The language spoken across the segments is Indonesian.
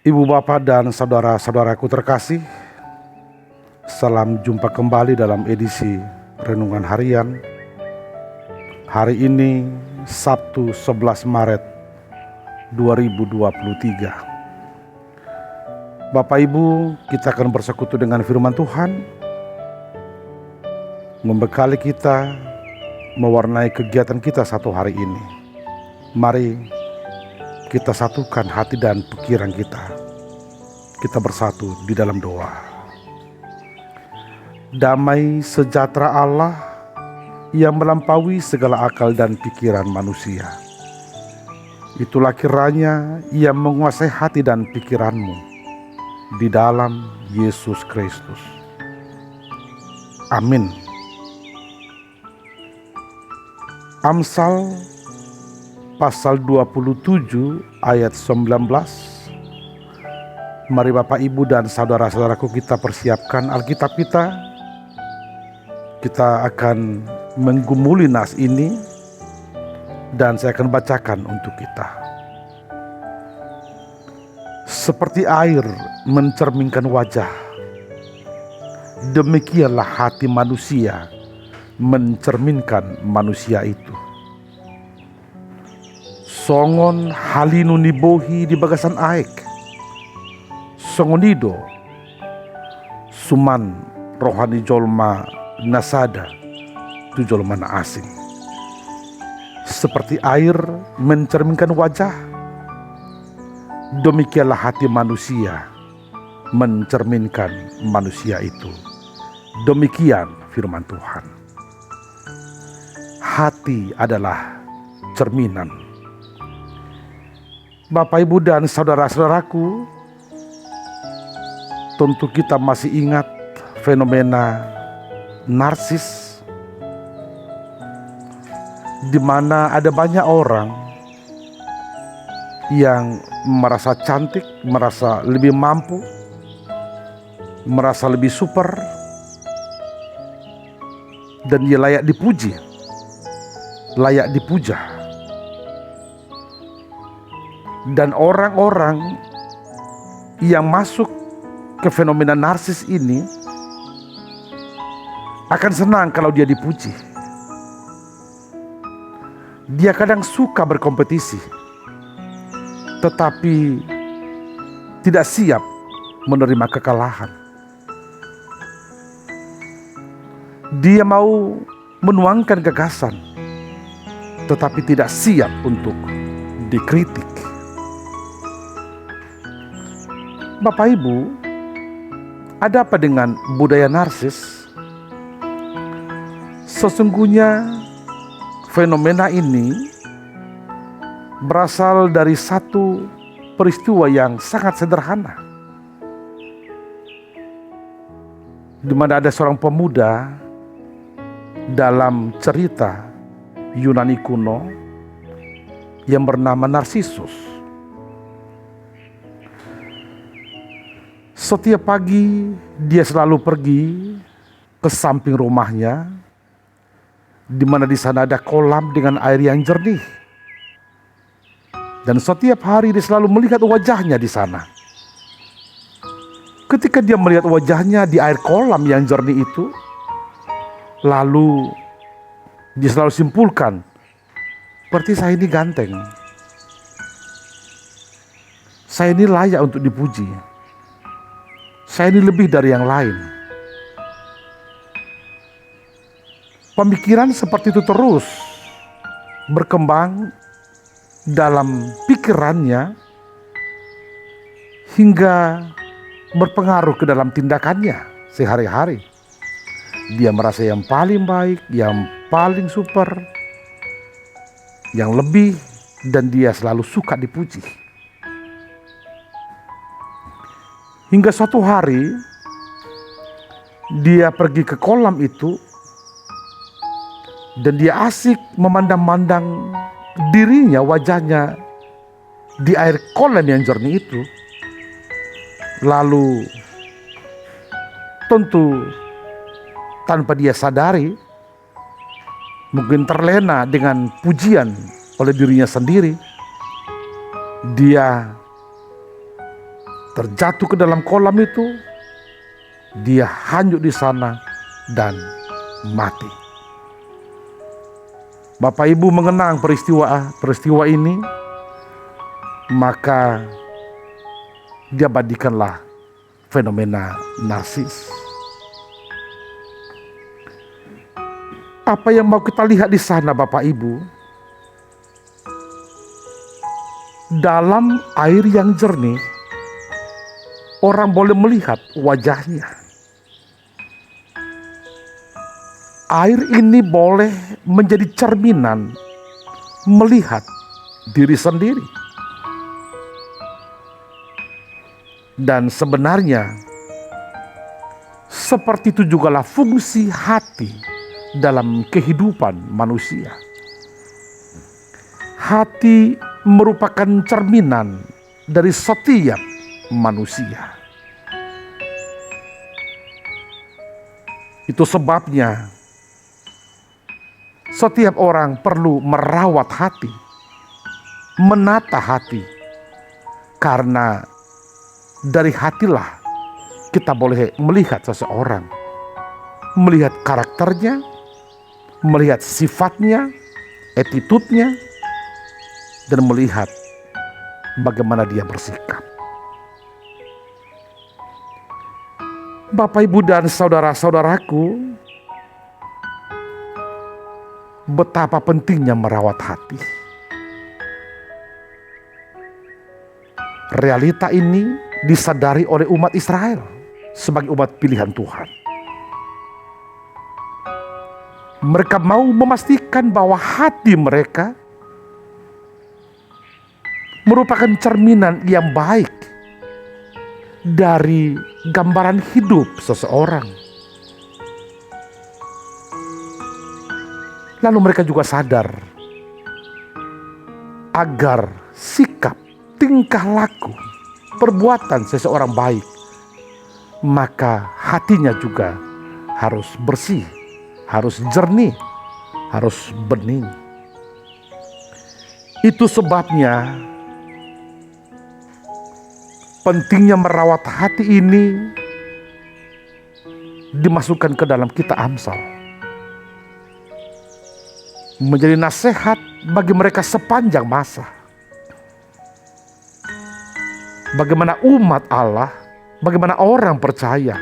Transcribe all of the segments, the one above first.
Ibu bapak dan saudara-saudaraku terkasih, salam jumpa kembali dalam edisi Renungan Harian. Hari ini Sabtu 11 Maret 2023. Bapak Ibu, kita akan bersekutu dengan firman Tuhan, membekali kita, mewarnai kegiatan kita satu hari ini. Mari kita satukan hati dan pikiran kita. Kita bersatu di dalam doa. Damai sejahtera Allah yang melampaui segala akal dan pikiran manusia, itulah kiranya yang menguasai hati dan pikiranmu di dalam Yesus Kristus. Amin. Amsal pasal 27 ayat 19. Mari Bapak Ibu dan saudara-saudaraku kita persiapkan Alkitab kita. Kita akan menggumuli nas ini dan saya akan bacakan untuk kita. Seperti air mencerminkan wajah, demikianlah hati manusia mencerminkan manusia itu. Songon halinu nibohi di bagasan aek, songonido suman rohani jolma nasada tu jolma na asing. Seperti air mencerminkan wajah, demikianlah hati manusia mencerminkan manusia itu. Demikian firman Tuhan. Hati adalah cerminan. Bapak, Ibu, dan saudara-saudaraku, tentu kita masih ingat fenomena narsis, di mana ada banyak orang yang merasa cantik, merasa lebih mampu, merasa lebih super, dan dia layak dipuji, layak dipuja. Dan orang-orang yang masuk ke fenomena narsis ini akan senang kalau dia dipuji. Dia kadang suka berkompetisi, tetapi tidak siap menerima kekalahan. Dia mau menuangkan gagasan, tetapi tidak siap untuk dikritik. Bapak Ibu, ada apa dengan budaya narsis? Sesungguhnya fenomena ini berasal dari satu peristiwa yang sangat sederhana, di mana ada seorang pemuda dalam cerita Yunani kuno yang bernama Narsisus. Setiap pagi dia selalu pergi ke samping rumahnya, di mana di sana ada kolam dengan air yang jernih. Dan setiap hari dia selalu melihat wajahnya di sana. Ketika dia melihat wajahnya di air kolam yang jernih itu, lalu dia selalu simpulkan, berarti saya ini ganteng, saya ini layak untuk dipuji, saya ini lebih dari yang lain. Pemikiran seperti itu terus berkembang dalam pikirannya hingga berpengaruh ke dalam tindakannya sehari-hari. Dia merasa yang paling baik, yang paling super, yang lebih, dan dia selalu suka dipuji. Hingga suatu hari dia pergi ke kolam itu dan dia asik memandang-mandang dirinya, wajahnya di air kolam yang jernih itu. Lalu tentu tanpa dia sadari, mungkin terlena dengan pujian oleh dirinya sendiri, dia terjatuh ke dalam kolam itu, dia hanyut di sana dan mati. Bapak Ibu mengenang peristiwa ini, maka diabadikanlah fenomena narsis. Apa yang mau kita lihat di sana Bapak Ibu? Dalam air yang jernih, orang boleh melihat wajahnya. Air ini boleh menjadi cerminan melihat diri sendiri. Dan sebenarnya seperti itu jugalah fungsi hati dalam kehidupan manusia. Hati merupakan cerminan dari setiap manusia. Itu sebabnya setiap orang perlu merawat hati, menata hati, karena dari hatilah kita boleh melihat seseorang, melihat karakternya, melihat sifatnya, attitude-nya, dan melihat bagaimana dia bersikap. Bapak, Ibu, dan saudara-saudaraku, betapa pentingnya merawat hati. Realita ini disadari oleh umat Israel sebagai umat pilihan Tuhan. Mereka mau memastikan bahwa hati mereka merupakan cerminan yang baik dari gambaran hidup seseorang. Lalu mereka juga sadar agar sikap, tingkah laku, perbuatan seseorang baik, maka hatinya juga harus bersih, harus jernih, harus bening. Itu sebabnya pentingnya merawat hati ini dimasukkan ke dalam kitab Amsal, menjadi nasihat bagi mereka sepanjang masa. Bagaimana umat Allah, bagaimana orang percaya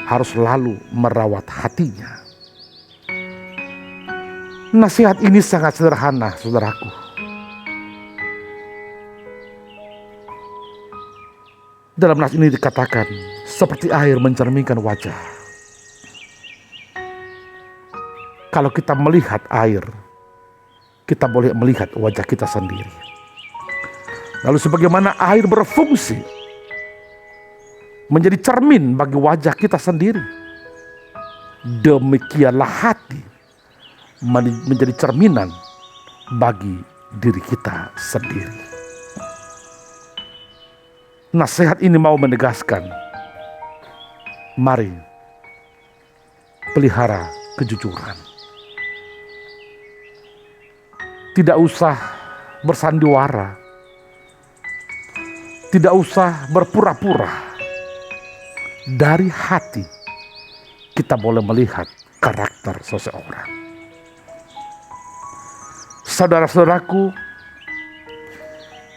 harus selalu merawat hatinya. Nasihat ini sangat sederhana, saudaraku. Dalam nas ini dikatakan, seperti air mencerminkan wajah. Kalau kita melihat air, kita boleh melihat wajah kita sendiri. Lalu sebagaimana air berfungsi menjadi cermin bagi wajah kita sendiri, demikianlah hati menjadi cerminan bagi diri kita sendiri. Nasihat ini mau menegaskan, mari pelihara kejujuran. Tidak usah bersandiwara, tidak usah berpura-pura. Dari hati kita boleh melihat karakter seseorang. Saudara-saudaraku,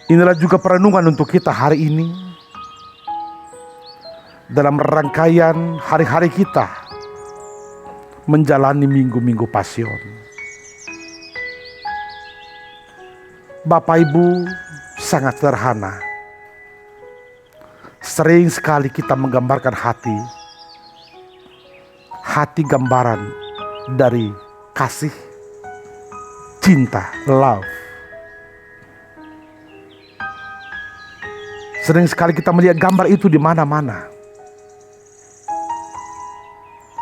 inilah juga perenungan untuk kita hari ini, dalam rangkaian hari-hari kita menjalani minggu-minggu Pasion. Bapak Ibu, sangat sederhana. Sering sekali kita menggambarkan hati gambaran dari kasih, cinta, love. Sering sekali kita melihat gambar itu di mana-mana.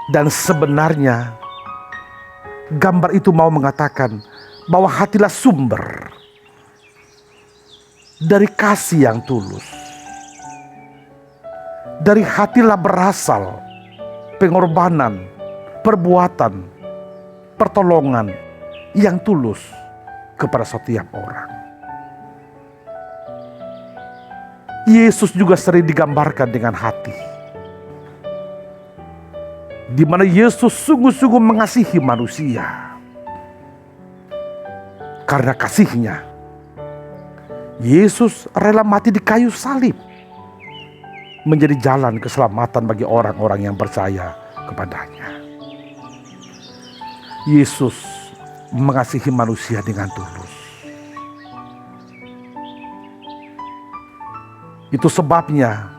Dan sebenarnya gambar itu mau mengatakan bahwa hatilah sumber dari kasih yang tulus. Dari hatilah berasal pengorbanan, perbuatan, pertolongan yang tulus kepada setiap orang. Yesus juga sering digambarkan dengan hati, di mana Yesus sungguh-sungguh mengasihi manusia. Karena kasihnya, Yesus rela mati di kayu salib, menjadi jalan keselamatan bagi orang-orang yang percaya kepadanya. Yesus mengasihi manusia dengan tulus. Itu sebabnya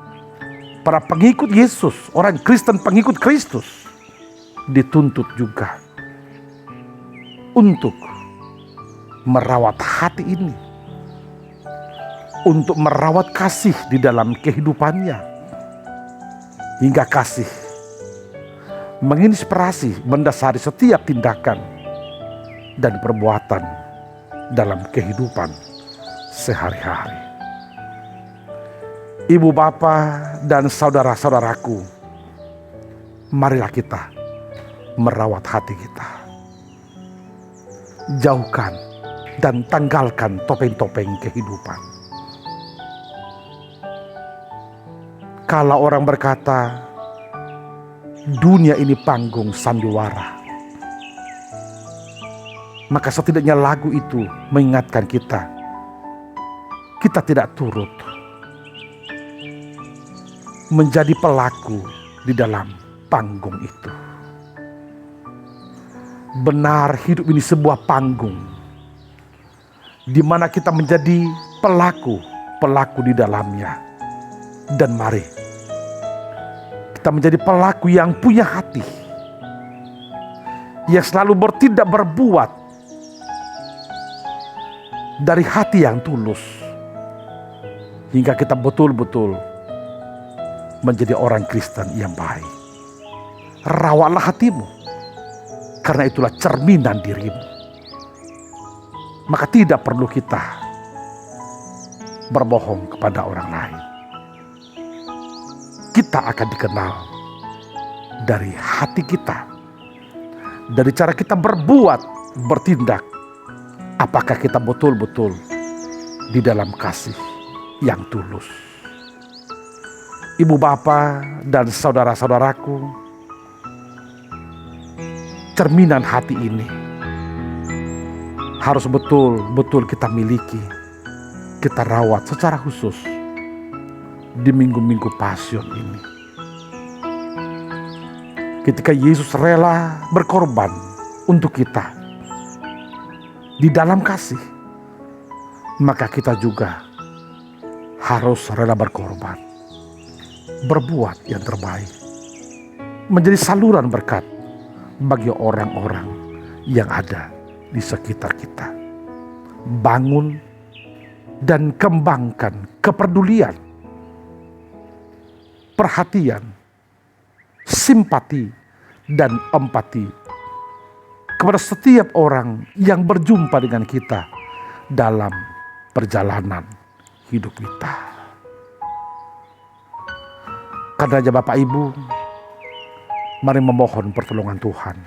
para pengikut Yesus, orang Kristen pengikut Kristus, dituntut juga untuk merawat hati ini, untuk merawat kasih di dalam kehidupannya, hingga kasih menginspirasi, mendasari setiap tindakan dan perbuatan dalam kehidupan sehari-hari. Ibu, Bapa, dan saudara-saudaraku, marilah kita merawat hati kita. Jauhkan dan tanggalkan topeng-topeng kehidupan. Kalau orang berkata, dunia ini panggung sandiwara, maka setidaknya lagu itu mengingatkan kita tidak turut menjadi pelaku di dalam panggung itu. Benar, hidup ini sebuah panggung di mana kita menjadi pelaku di dalamnya. Dan mari kita menjadi pelaku yang punya hati, yang selalu bertindak berbuat dari hati yang tulus, hingga kita betul-betul menjadi orang Kristen yang baik. Rawatlah hatimu, karena itulah cerminan dirimu. Maka tidak perlu kita berbohong kepada orang lain. Kita akan dikenal dari hati kita, dari cara kita berbuat, bertindak. Apakah kita betul-betul di dalam kasih yang tulus. Ibu, Bapa, dan saudara-saudaraku, cerminan hati ini harus betul-betul kita miliki, kita rawat secara khusus di minggu-minggu Pasion ini. Ketika Yesus rela berkorban untuk kita di dalam kasih, maka kita juga harus rela berkorban, berbuat yang terbaik, menjadi saluran berkat bagi orang-orang yang ada di sekitar kita. Bangun dan kembangkan kepedulian, perhatian, simpati, dan empati kepada setiap orang yang berjumpa dengan kita dalam perjalanan hidup kita. Karenanya Bapak Ibu, mari memohon pertolongan Tuhan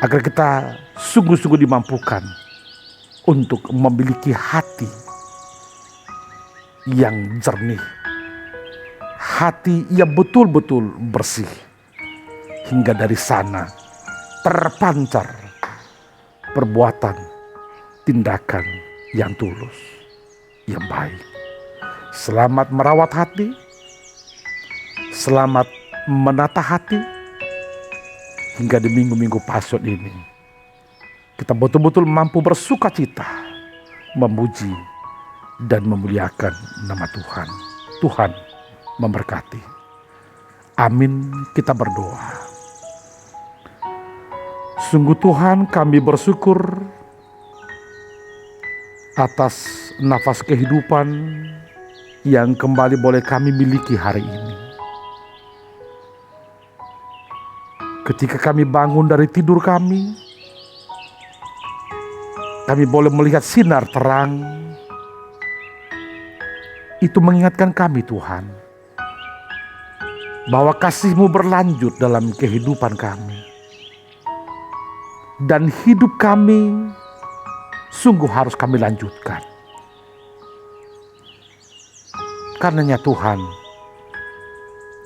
agar kita sungguh-sungguh dimampukan untuk memiliki hati yang jernih, hati yang betul-betul bersih, hingga dari sana terpancar perbuatan, tindakan yang tulus, yang baik. Selamat merawat hati, selamat menata hati, hingga di minggu-minggu Pasion ini kita betul-betul mampu bersuka cita, memuji dan memuliakan nama Tuhan. Tuhan memberkati. Amin, kita berdoa. Sungguh Tuhan, kami bersyukur atas nafas kehidupan yang kembali boleh kami miliki hari ini. Ketika kami bangun dari tidur kami boleh melihat sinar terang. Itu mengingatkan kami Tuhan, bahwa kasih-Mu berlanjut dalam kehidupan kami. Dan hidup kami sungguh harus kami lanjutkan. Karenanya Tuhan,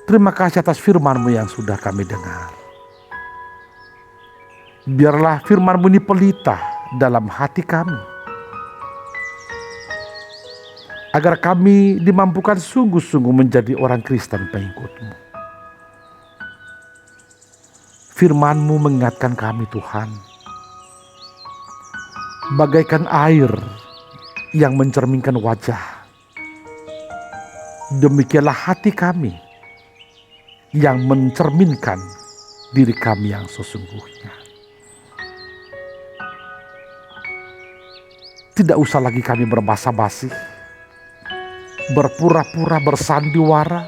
terima kasih atas firman-Mu yang sudah kami dengar. Biarlah firman-Mu ini pelita dalam hati kami, agar kami dimampukan sungguh-sungguh menjadi orang Kristen pengikut-Mu. Firman-Mu mengingatkan kami Tuhan, bagaikan air yang mencerminkan wajah, demikianlah hati kami yang mencerminkan diri kami yang sesungguhnya. Tidak usah lagi kami berbasa-basi, berpura-pura bersandiwara,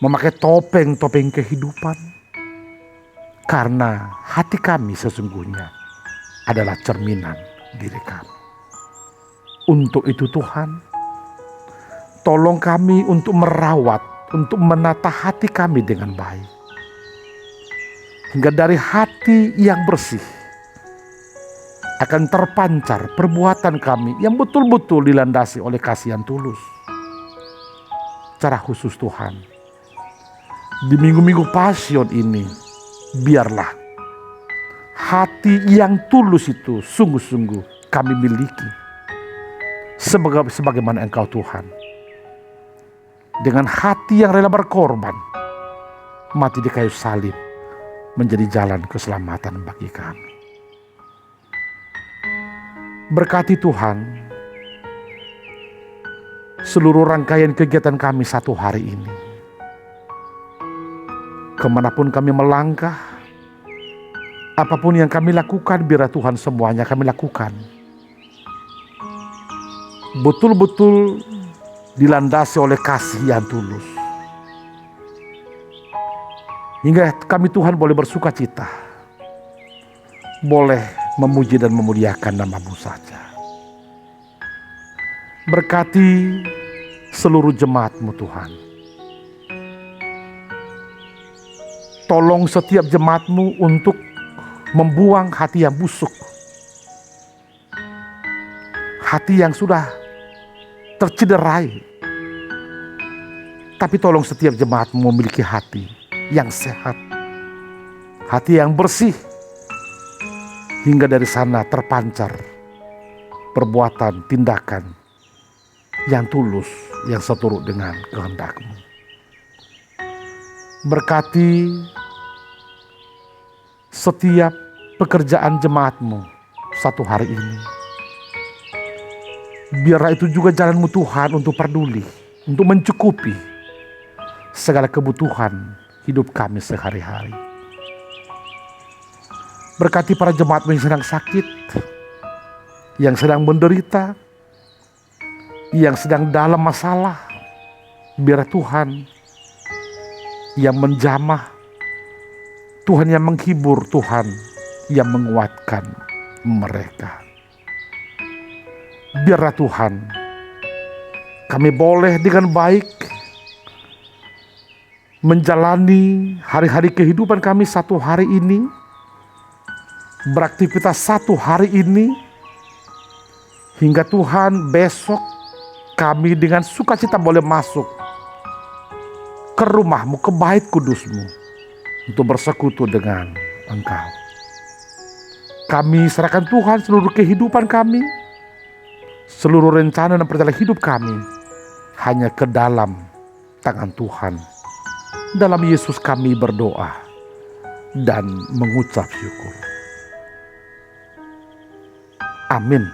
memakai topeng-topeng kehidupan, karena hati kami sesungguhnya adalah cerminan diri kami. Untuk itu Tuhan, tolong kami untuk merawat, untuk menata hati kami dengan baik, hingga dari hati yang bersih akan terpancar perbuatan kami yang betul-betul dilandasi oleh kasih yang tulus. Secara khusus Tuhan, di minggu-minggu Pasion ini, biarlah hati yang tulus itu sungguh-sungguh kami miliki, sebagaimana Engkau Tuhan, dengan hati yang rela berkorban, mati di kayu salib menjadi jalan keselamatan bagi kami. Berkati Tuhan seluruh rangkaian kegiatan kami satu hari ini. Kemanapun kami melangkah, apapun yang kami lakukan, biar Tuhan semuanya kami lakukan betul-betul dilandasi oleh kasih yang tulus, hingga kami Tuhan boleh bersuka cita, boleh memuji dan memuliakan nama-Mu saja. Berkati seluruh jemaat-Mu Tuhan. Tolong setiap jemaat-Mu untuk membuang hati yang busuk, hati yang sudah tercederai. Tapi tolong setiap jemaat-Mu memiliki hati yang sehat, hati yang bersih, hingga dari sana terpancar perbuatan, tindakan yang tulus, yang seturut dengan kehendak-Mu. Berkati setiap pekerjaan jemaat-Mu satu hari ini. Biarlah itu juga jalan-Mu Tuhan untuk peduli, untuk mencukupi segala kebutuhan hidup kami sehari-hari. Berkati para jemaat-Mu yang sedang sakit, yang sedang menderita, yang sedang dalam masalah. Biar Tuhan yang menjamah, Tuhan yang menghibur, Tuhan yang menguatkan mereka. Biarlah Tuhan, kami boleh dengan baik menjalani hari-hari kehidupan kami satu hari ini, beraktivitas satu hari ini, hingga Tuhan besok kami dengan sukacita boleh masuk ke rumah-Mu, ke bait kudus-Mu, untuk bersekutu dengan Engkau. Kami serahkan Tuhan seluruh kehidupan kami, seluruh rencana dan perjalanan hidup kami hanya ke dalam tangan Tuhan. Dalam Yesus kami berdoa dan mengucap syukur. Amin.